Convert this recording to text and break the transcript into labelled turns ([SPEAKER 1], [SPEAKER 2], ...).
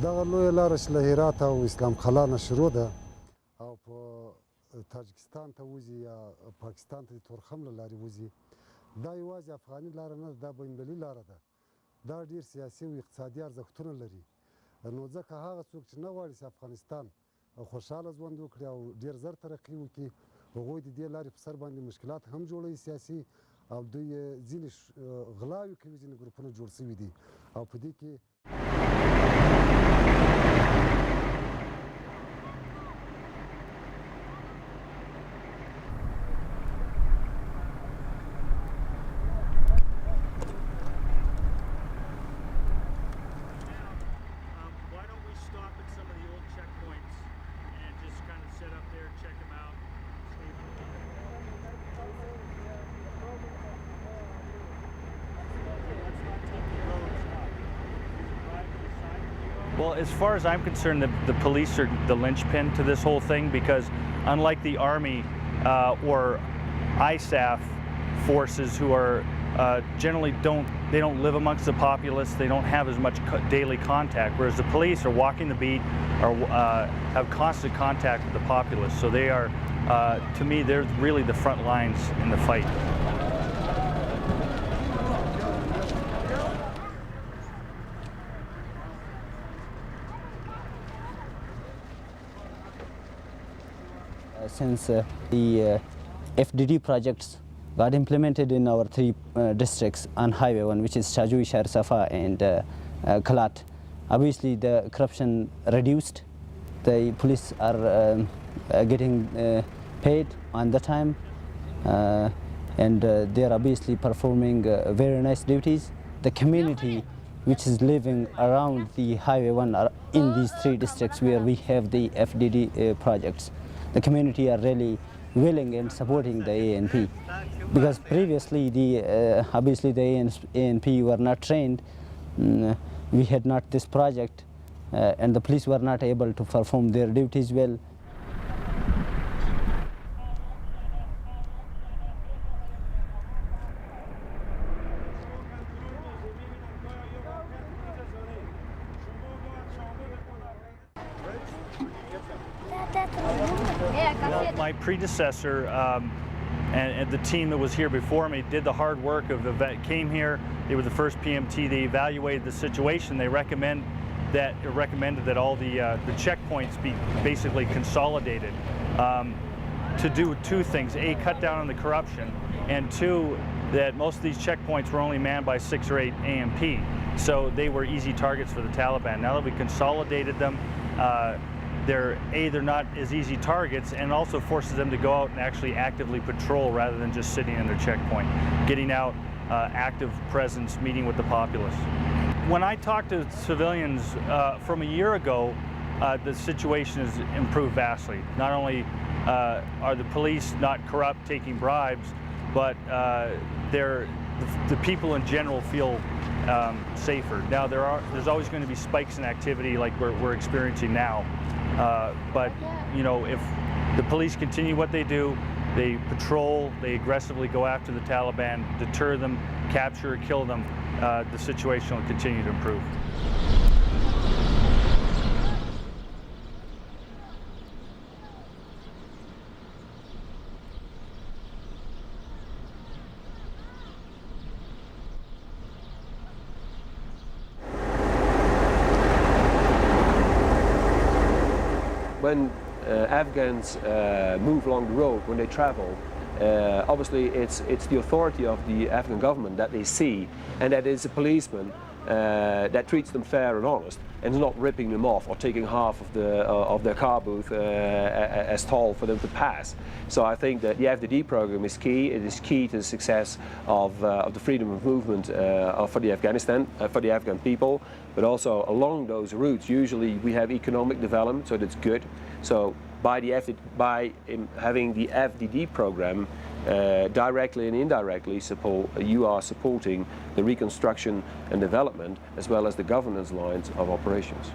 [SPEAKER 1] دغه لویه لاره چې له هرات او اسلام قلعه نه شروع ده او په تاجکستان ته وځي یا پاکستان ته د تورخم له لارې وځي، دا یوازې افغاني لاره نه ده، دا بینالمللي لاره ده. دا ډېر سیاسي او اقتصادي ارزښتونه لري. نو ځکه هغه څوک چې نه غواړي چې افغانستان خوشحاله ژوند وکړي او ډېر زر ترقي وکړي، هغوی د دې لارې په سر باندې مشکلات هم جوړوي سیاسي، او دوی ځینې غلاوې کوي، ځینې ګروپونه جوړ شوي دي او په دې کې
[SPEAKER 2] Well, as far as I'm concerned, the police are the linchpin to this whole thing, because unlike the Army or ISAF forces, who are generally don't live amongst the populace, they don't have as much daily contact, whereas the police are walking the beat, or have constant contact with the populace. So they are, to me, they're really the front lines in the fight.
[SPEAKER 3] Since the FDD projects got implemented in our three districts on Highway 1, which is Shaju, Shar Safa and Kalat, obviously the corruption reduced. The police are getting paid on the time, and they are obviously performing very nice duties. The community which is living around the Highway 1 are in these three districts where we have the FDD projects. The community are really willing and supporting the ANP, because previously obviously the ANP were not trained. We had not this project, and the police were not able to perform their duties well.
[SPEAKER 2] Well, my predecessor and the team that was here before me did the hard work of came here. They were the first PMT. They evaluated the situation. They recommended that all the checkpoints be basically consolidated to do two things: A, cut down on the corruption, and two, that most of these checkpoints were only manned by 6 or 8 AMP, so they were easy targets for the Taliban. Now that we consolidated them, they're not as easy targets, and also forces them to go out and actually actively patrol rather than just sitting in their checkpoint, getting out, active presence, meeting with the populace. When I talk to civilians from a year ago, the situation has improved vastly. Not only are the police not corrupt, taking bribes, but the people in general feel safer. Now there's always going to be spikes in activity like we're experiencing now, but you know, if the police continue what they do, they patrol, they aggressively go after the Taliban, deter them, capture or kill them, the situation will continue to improve.
[SPEAKER 4] When Afghans move along the road, when they travel, obviously it's the authority of the Afghan government that they see, and that is a policeman that treats them fair and honest, and is not ripping them off or taking half of their car booth as toll for them to pass. So I think that the FDD program is key. It is key to the success of the freedom of movement for the Afghan people. But also along those routes, usually we have economic development, so that's good. So by having the FDD program, directly and indirectly you are supporting the reconstruction and development, as well as the governance lines of operations.